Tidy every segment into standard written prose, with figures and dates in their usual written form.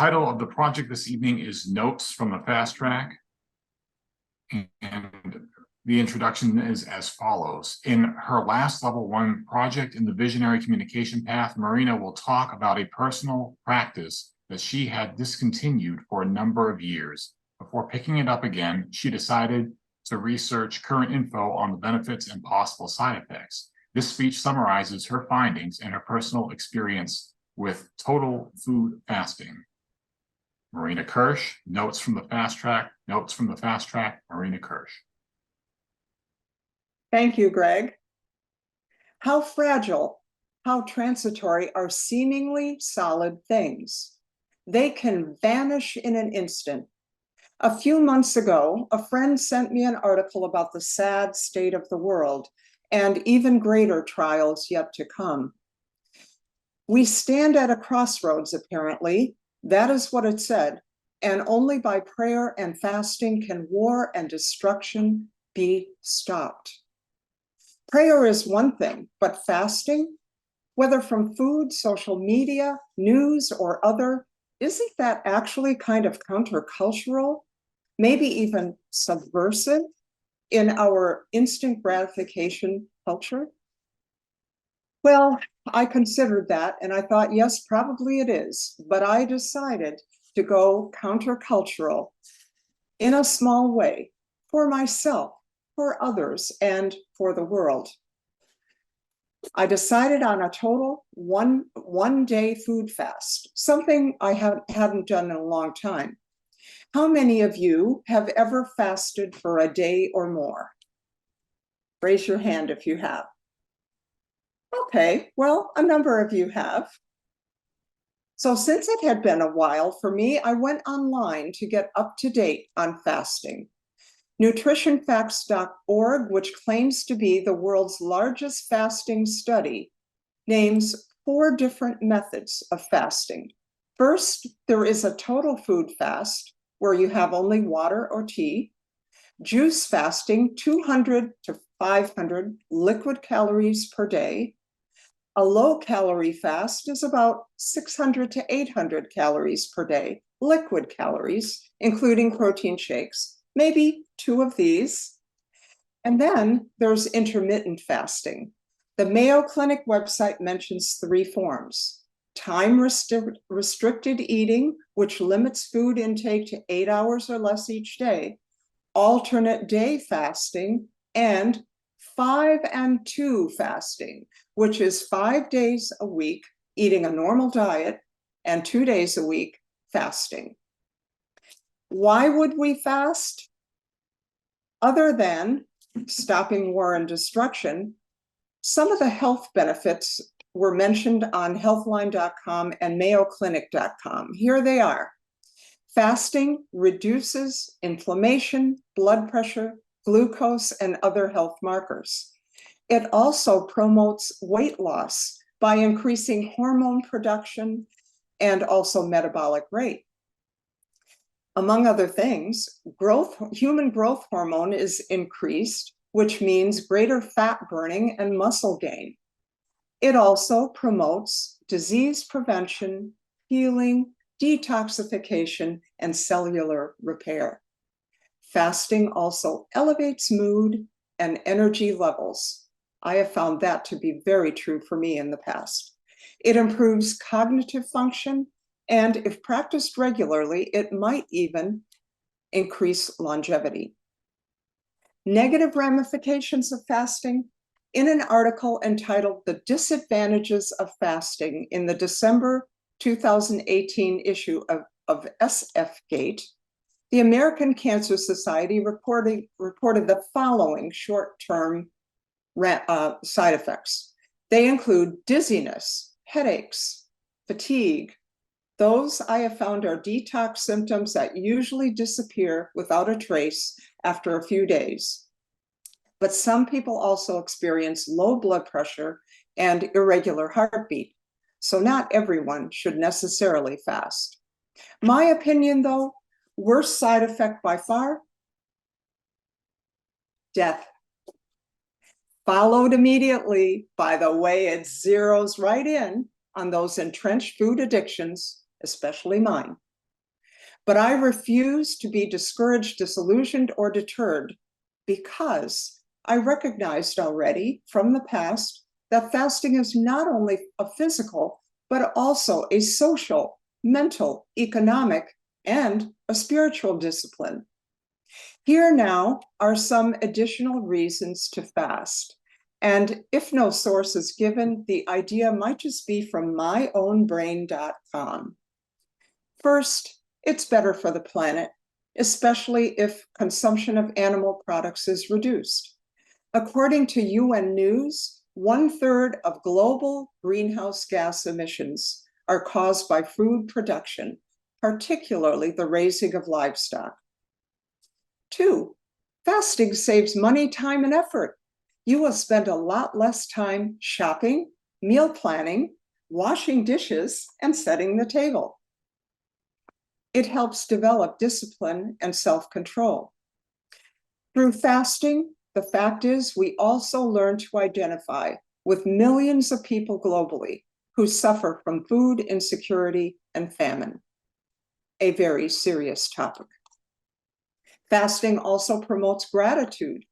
title of the project this evening is Notes from the Fast Track. And the introduction is as follows. In her last level 1 project in the visionary communication path, Marina will talk about a personal practice that she had discontinued for a number of years. Before picking it up again, she decided to research current info on the benefits and possible side effects. This speech summarizes her findings and her personal experience with total food fasting. Marina Kirsch, Notes from the Fast Track, Notes from the Fast Track, Marina Kirsch. Thank you, Greg. How fragile, how transitory are seemingly solid things. They can vanish in an instant. A few months ago, a friend sent me an article about the sad state of the world and even greater trials yet to come. We stand at a crossroads, apparently. That is what it said. And only by prayer and fasting can war and destruction be stopped. Prayer is one thing, but fasting, whether from food, social media, news, or other, isn't that actually kind of countercultural, maybe even subversive in our instant gratification culture? Well, I considered that and I thought, yes, probably it is, but I decided to go countercultural in a small way for myself, for others, and for the world. I decided on a total one-day food fast, something I hadn't done in a long time. How many of you have ever fasted for a day or more? Raise your hand if you have. Okay, well, a number of you have. So since it had been a while for me, I went online to get up to date on fasting. Nutritionfacts.org, which claims to be the world's largest fasting study, names 4 different methods of fasting. First, there is a total food fast where you have only water or tea. Juice fasting, 200 to 500 liquid calories per day. A low-calorie fast is about 600 to 800 calories per day, liquid calories, including protein shakes, maybe 2 of these. And then there's intermittent fasting. The Mayo Clinic website mentions 3 forms. Time-restricted eating, which limits food intake to 8 hours or less each day, alternate day fasting, and 5 and 2 fasting, which is 5 days a week eating a normal diet and 2 days a week fasting. Why would we fast? Other than stopping war and destruction, some of the health benefits were mentioned on healthline.com and mayoclinic.com. Here they are. Fasting reduces inflammation, blood pressure, glucose, and other health markers. It also promotes weight loss by increasing hormone production and also metabolic rate. Among other things, human growth hormone is increased, which means greater fat burning and muscle gain. It also promotes disease prevention, healing, detoxification, and cellular repair. Fasting also elevates mood and energy levels. I have found that to be very true for me in the past. It improves cognitive function, and if practiced regularly, it might even increase longevity. Negative ramifications of fasting. In an article entitled The Disadvantages of Fasting in the December 2018 issue of SF-Gate, the American Cancer Society reported the following short-term side effects. They include dizziness, headaches, fatigue. Those I have found are detox symptoms that usually disappear without a trace after a few days. But some people also experience low blood pressure and irregular heartbeat. So not everyone should necessarily fast. My opinion, though, worst side effect by far, death. Followed immediately by the way it zeroes right in on those entrenched food addictions, especially mine, But I refuse to be discouraged, disillusioned, or deterred because I recognized already from the past that fasting is not only a physical, but also a social, mental, economic, and a spiritual discipline. Here now are some additional reasons to fast. And if no source is given, the idea might just be from myownbrain.com. First, it's better for the planet, especially if consumption of animal products is reduced. According to UN News, 1/3 of global greenhouse gas emissions are caused by food production, particularly the raising of livestock. 2, fasting saves money, time, and effort. You will spend a lot less time shopping, meal planning, washing dishes, and setting the table. It helps develop discipline and self-control. Through fasting, the fact is we also learn to identify with millions of people globally who suffer from food insecurity and famine, a very serious topic. Fasting also promotes gratitude,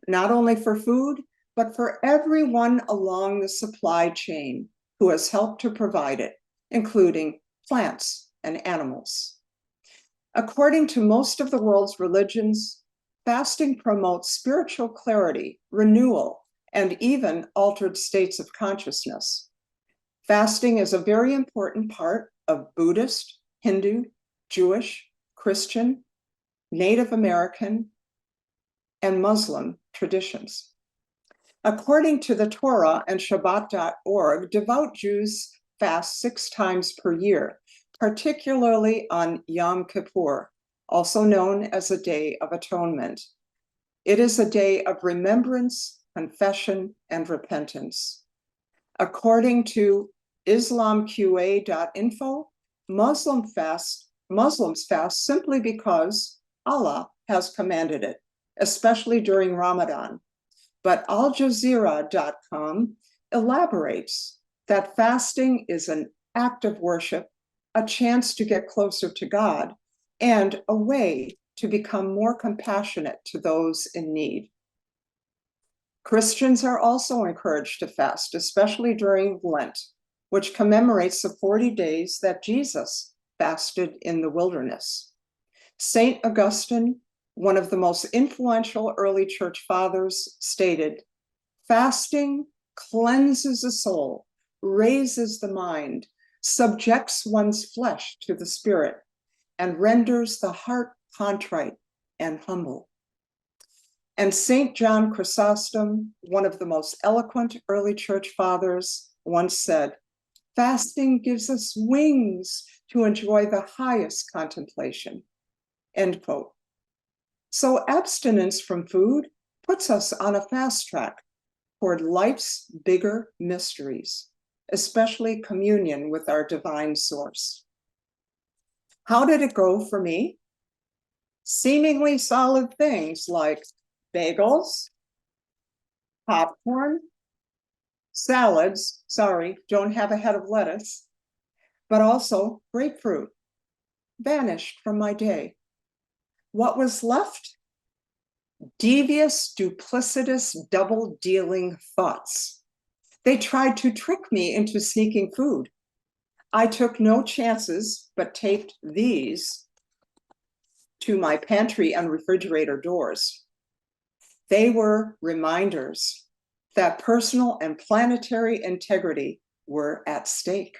not only for food, but for everyone along the supply chain who has helped to provide it, including plants and animals. According to most of the world's religions, fasting promotes spiritual clarity, renewal, and even altered states of consciousness. Fasting is a very important part of Buddhist, Hindu, Jewish, Christian, Native American, and Muslim traditions. According to the Torah and Shabbat.org, devout Jews fast 6 times per year, particularly on Yom Kippur, also known as a Day of Atonement. It is a day of remembrance, confession, and repentance. According to IslamQA.info, Muslims fast simply because Allah has commanded it, especially during Ramadan. But AlJazeera.com elaborates that fasting is an act of worship, a chance to get closer to God, and a way to become more compassionate to those in need. Christians are also encouraged to fast, especially during Lent, which commemorates the 40 days that Jesus fasted in the wilderness. Saint Augustine, one of the most influential early church fathers, stated, "Fasting cleanses the soul, raises the mind, subjects one's flesh to the spirit, and renders the heart contrite and humble." And St. John Chrysostom, one of the most eloquent early church fathers, once said, "Fasting gives us wings to enjoy the highest contemplation." End quote. So abstinence from food puts us on a fast track toward life's bigger mysteries, especially communion with our divine source. How did it go for me? Seemingly solid things like bagels, popcorn, salads, sorry, don't have a head of lettuce, but also grapefruit, vanished from my day. What was left? Devious, duplicitous, double-dealing thoughts. They tried to trick me into sneaking food. I took no chances, but taped these to my pantry and refrigerator doors. They were reminders that personal and planetary integrity were at stake.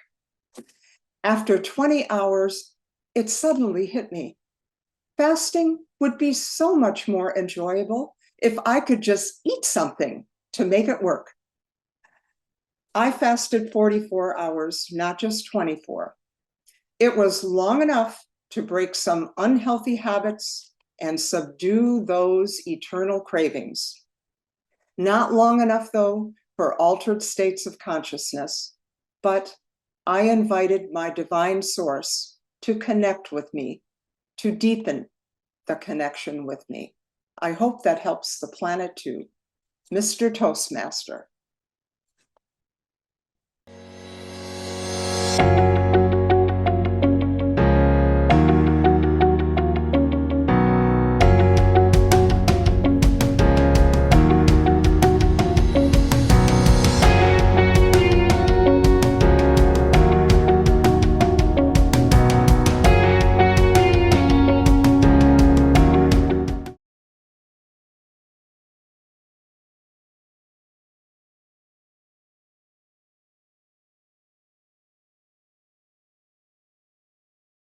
After 20 hours, it suddenly hit me. Fasting would be so much more enjoyable if I could just eat something to make it work. I fasted 44 hours, not just 24. It was long enough to break some unhealthy habits and subdue those eternal cravings. Not long enough, though, for altered states of consciousness, but I invited my divine source to connect with me, to deepen the connection with me. I hope that helps the planet too. Mr. Toastmaster.